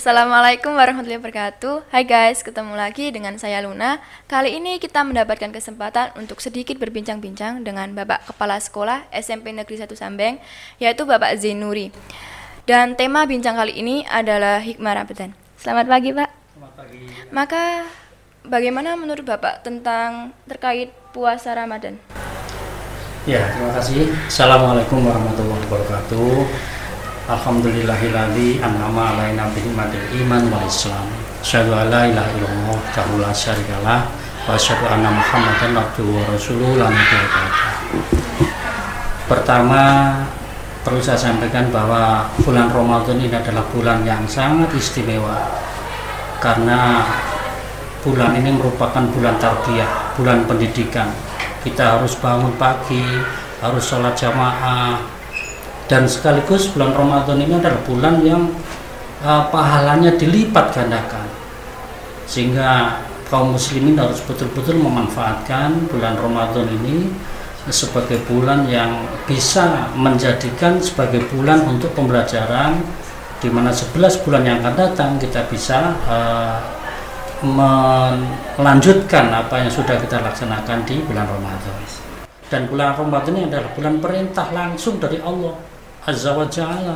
Assalamualaikum warahmatullahi wabarakatuh. Hai guys, ketemu lagi dengan saya Luna. Kali ini kita mendapatkan kesempatan untuk sedikit berbincang-bincang dengan Bapak Kepala Sekolah SMP Negeri 1 Sambeng, yaitu Bapak Zainuri. Dan tema bincang kali ini adalah hikmah Ramadan. Selamat pagi, Pak. Selamat pagi. Maka, bagaimana menurut Bapak tentang terkait puasa Ramadan? Ya, terima kasih. Assalamualaikum warahmatullahi wabarakatuh. Alhamdulillahilladzi an'ama 'alaina bi ni'matil iman wal islam. Asyhadu an la ilaha illallah wahdahu la syarikalah wa asyhadu anna Muhammadan abduhu wa rasuluhu la nabiyya ba'dahu. Pertama, perlu saya sampaikan bahwa bulan Ramadan ini adalah bulan yang sangat istimewa karena bulan ini merupakan bulan tarbiyah, bulan pendidikan. Kita harus bangun pagi, harus sholat jamaah, dan sekaligus bulan Ramadan ini adalah bulan yang pahalanya dilipat gandakan, sehingga kaum muslimin harus betul-betul memanfaatkan bulan Ramadan ini sebagai bulan yang bisa menjadikan sebagai bulan untuk pembelajaran, di mana 11 bulan yang akan datang kita bisa melanjutkan apa yang sudah kita laksanakan di bulan Ramadan. Dan bulan Ramadan ini adalah bulan perintah langsung dari Allah Azza wa Jalla,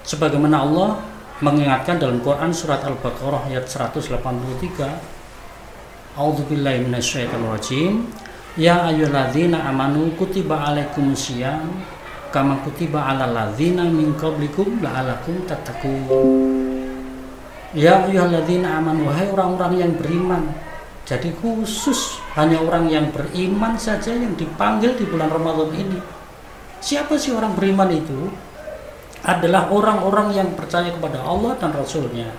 sebagaimana Allah mengingatkan dalam Quran surat Al-Baqarah ayat 183, A'udzubillahi minasyaitonirrajim, ya ayyuhalladzina amanu kutiba alaikumusiyam kama kutiba alal ladzina min qablikum la'allakum tattaqun. Ya ayyuhalladzina amanu, wahai orang-orang yang beriman. Jadi khusus hanya orang yang beriman saja yang dipanggil di bulan Ramadan ini. Siapa sih orang beriman itu? Adalah orang-orang yang percaya kepada Allah dan Rasul-Nya.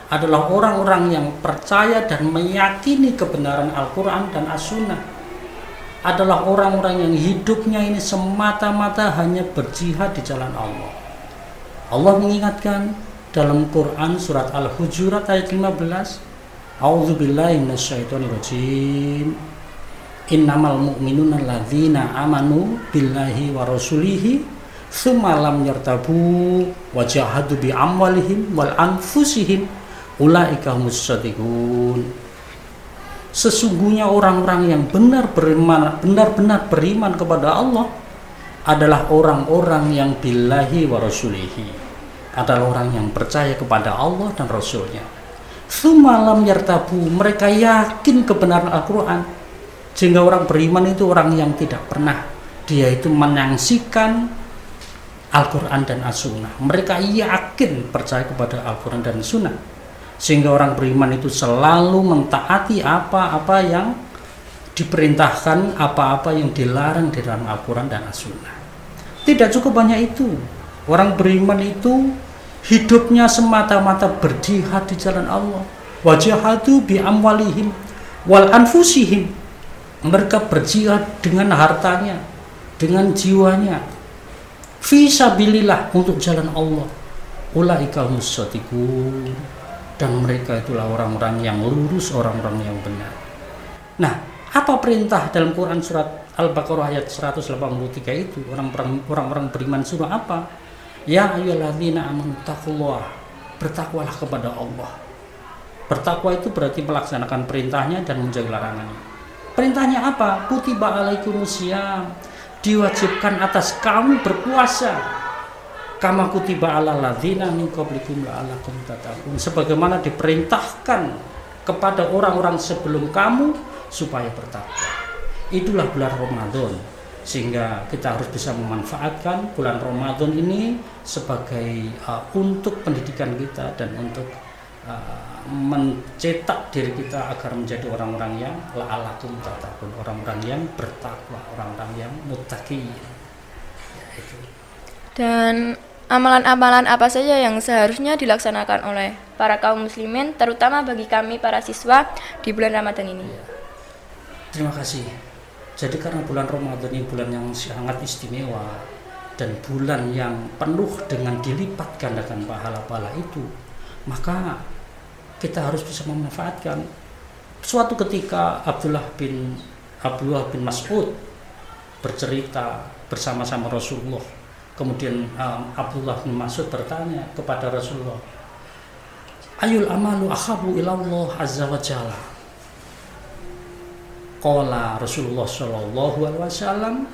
Adalah orang-orang yang percaya dan meyakini kebenaran Al-Quran dan As-Sunnah. Adalah orang-orang yang hidupnya ini semata-mata hanya berjihad di jalan Allah. Allah mengingatkan dalam Quran surat Al-Hujurat ayat 15, A'udzubillahi minasyaitonirrajim. Innamal mu'minuna alladzina amanu billahi wa rasulihi tsumma lam yartabu wa jahadu bi amwalihim wal anfusihim ulaika humus shadiqun. Sesungguhnya orang-orang yang benar-benar beriman kepada Allah adalah orang-orang yang billahi wa rasulihi, adalah orang yang percaya kepada Allah dan Rasulnya. Tsumma lam yartabu, mereka yakin kebenaran Al-Quran. Sehingga orang beriman itu orang yang tidak pernah dia itu menyaksikan Al-Quran dan As-Sunnah. Mereka yakin percaya kepada Al-Quran dan Sunnah, sehingga orang beriman itu selalu mentaati apa-apa yang diperintahkan, apa-apa yang dilarang di dalam Al-Quran dan As-Sunnah. Tidak cukup hanya itu, orang beriman itu hidupnya semata-mata berjihad di jalan Allah. Wajahadu bi amwalihim wal anfusihim, mereka berjihad dengan hartanya, dengan jiwanya, fisabilillah, untuk jalan Allah. Ulaika humus shadiqun, dan mereka itulah orang-orang yang lurus, orang-orang yang benar. Nah, apa perintah dalam Quran surat Al-Baqarah ayat 183 itu? Orang-orang beriman surah apa? Ya ayyuhalladzina amanu taqullah, bertakwalah kepada Allah. Bertakwa itu berarti melaksanakan perintahnya dan menjauhi larangannya. Perintahnya apa? Kutiba alaikumusiyam, diwajibkan atas kamu berpuasa. Kama kutiba alal ladzina min qablikum la'allakum tattaqun, sebagaimana diperintahkan kepada orang-orang sebelum kamu supaya bertakwa. Itulah bulan Ramadan, sehingga kita harus bisa memanfaatkan bulan Ramadan ini sebagai untuk pendidikan kita dan untuk mencetak diri kita agar menjadi orang-orang yang la'allakum tattaqun, orang-orang yang bertakwa, orang-orang yang muttaqin. Ya, itu. Dan amalan-amalan apa saja yang seharusnya dilaksanakan oleh para kaum muslimin, terutama bagi kami para siswa di bulan Ramadan ini? Ya. Terima kasih. Jadi karena bulan Ramadan ini bulan yang sangat istimewa dan bulan yang penuh dengan dilipat gandakan pahala-pahala itu, maka kita harus bisa memanfaatkan. Suatu ketika Abdullah bin Mas'ud bercerita bersama-sama Rasulullah. Kemudian Abdullah bin Mas'ud bertanya kepada Rasulullah, ayul amalu ahabu ilallah azza wa jalla. Qala Rasulullah sallallahu alaihi wasallam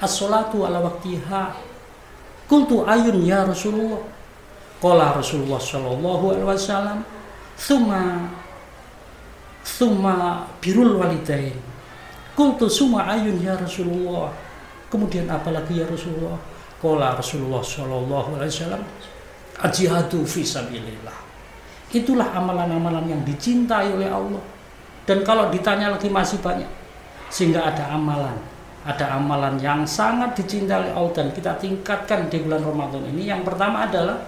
as-salatu ala waqtiha. Qultu ayun ya Rasulullah. Qala Rasulullah sallallahu alaihi wasallam Summa birrul walidain. Qultu summa ayun ya Rasulullah. Kemudian apalagi ya Rasulullah? Qala Rasulullah sallallahu alaihi wasallam al-jihadu fi sabilillah. Itulah amalan-amalan yang dicintai oleh Allah. Dan kalau ditanya lagi masih banyak. Sehingga ada amalan yang sangat dicintai oleh Allah dan kita tingkatkan di bulan Ramadan ini. Yang pertama adalah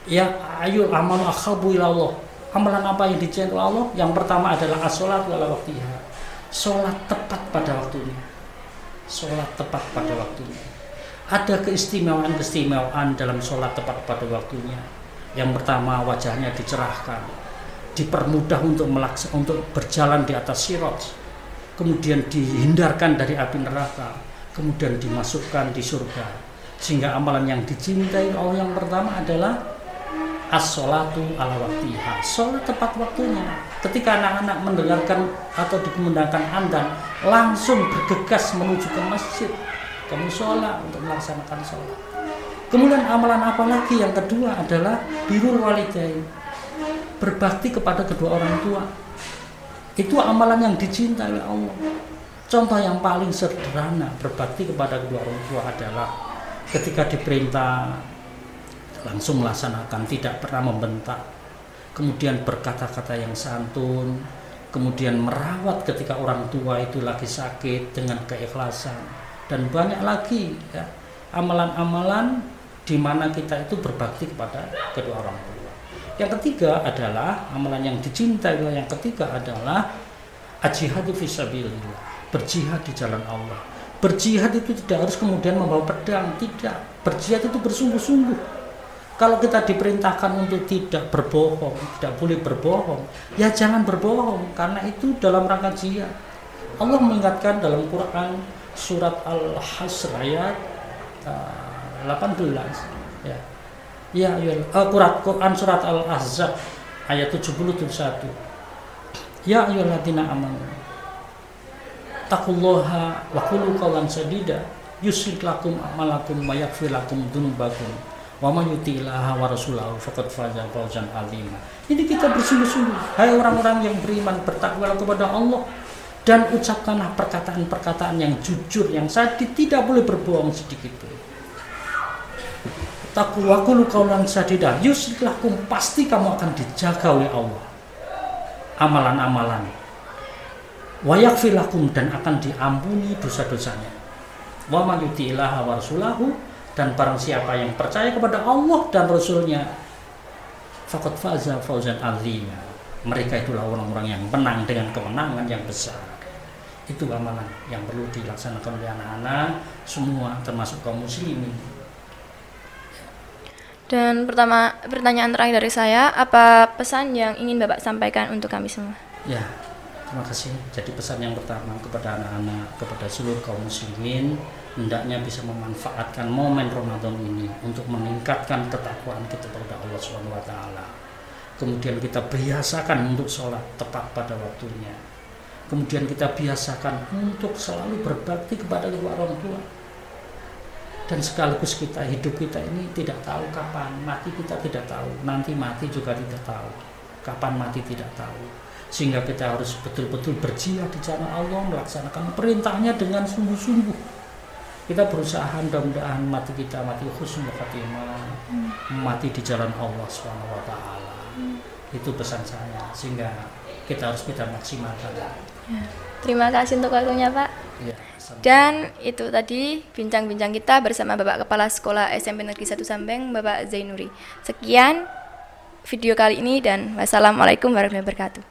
ya ayul amal akhabu ilallah. Amalan apa yang dicintai oleh Allah? Yang pertama adalah as-sholatu ala waqtiha. Sholat tepat pada waktunya. Sholat tepat pada waktunya. Ada keistimewaan dalam sholat tepat pada waktunya. Yang pertama, wajahnya dicerahkan, dipermudah untuk berjalan di atas sirat, kemudian dihindarkan dari api neraka, kemudian dimasukkan di surga. Sehingga amalan yang dicintai Allah yang pertama adalah as-sholatu ala waqtiha. Sholat tepat waktunya. Ketika anak-anak mendengarkan atau dikumandangkan adzan, langsung bergegas menuju ke masjid, ke mushola untuk melaksanakan sholat. Kemudian amalan apa lagi? Yang kedua adalah birrul walidain, berbakti kepada kedua orang tua. Itu amalan yang dicintai oleh Allah. Contoh yang paling sederhana berbakti kepada kedua orang tua adalah ketika diperintah langsung melaksanakan, tidak pernah membentak, kemudian berkata-kata yang santun, kemudian merawat ketika orang tua itu lagi sakit dengan keikhlasan, dan banyak lagi ya, amalan-amalan di mana kita itu berbakti kepada kedua orang tua. Yang ketiga adalah amalan yang dicintai. Yang ketiga adalah al-jihadu fisabilillah, berjihad di jalan Allah. Berjihad itu tidak harus kemudian membawa pedang, tidak. Berjihad itu bersungguh-sungguh. Kalau kita diperintahkan untuk tidak berbohong, tidak boleh berbohong, ya jangan berbohong, karena itu dalam rangka jihad. Allah mengingatkan dalam Quran surat Al-Hasr ayat 18 ya. Ya, Quran surat Al-Ahzab ayat 71. Ya ayyuhalladzina amanu taqullaha wa qulu qawlan sadida yuslih lakum a'malakum wa yaghfir lakum dzunubakum wa may yuti'illaha wa rasulahu faqad faza fawzan 'azima. Ini kita bersungguh-sungguh, hai orang-orang yang beriman, bertakwa kepada Allah dan ucapkanlah perkataan-perkataan yang jujur, yang sadid, tidak boleh berbohong sedikit pun. Taqwaqulu qaulan sadida yuslih lakum, pasti kamu akan dijaga oleh Allah amalan-amalan, wa yaghfir lakum, dan akan diampuni dosa-dosanya, wa may yuti'illaha wa rasulahu, dan barang siapa yang percaya kepada Allah dan Rasulnya, faqad faza fawzan 'azima, mereka itulah orang-orang yang menang dengan kemenangan yang besar. Itu amalan yang perlu dilaksanakan oleh anak-anak semua, termasuk kaum muslimin. Dan pertanyaan terakhir dari saya, apa pesan yang ingin Bapak sampaikan untuk kami semua? Ya, terima kasih. Jadi pesan yang pertama kepada anak-anak, kepada seluruh kaum muslimin, hendaknya bisa memanfaatkan momen Ramadan ini untuk meningkatkan ketakwaan kita kepada Allah Subhanahu wa taala. Kemudian kita biasakan untuk sholat tepat pada waktunya. Kemudian kita biasakan untuk selalu berbakti kepada kedua orang tua. Dan sekaligus hidup kita ini tidak tahu kapan mati, kita tidak tahu, nanti mati juga tidak tahu, kapan mati tidak tahu. Sehingga kita harus betul-betul berjihad di jalan Allah, melaksanakan perintahnya dengan sungguh-sungguh. Kita berusaha mudah-mudahan mati kita mati husnul khatimah, mati di jalan Allah Subhanahu wa taala. Itu pesan saya, sehingga kita harus maksimalkan. Ya. Terima kasih untuk waktunya, Pak. Ya. Dan itu tadi bincang-bincang kita bersama Bapak Kepala Sekolah SMP Negeri 1 Sambeng, Bapak Zainuri. Sekian video kali ini dan wassalamualaikum warahmatullahi wabarakatuh.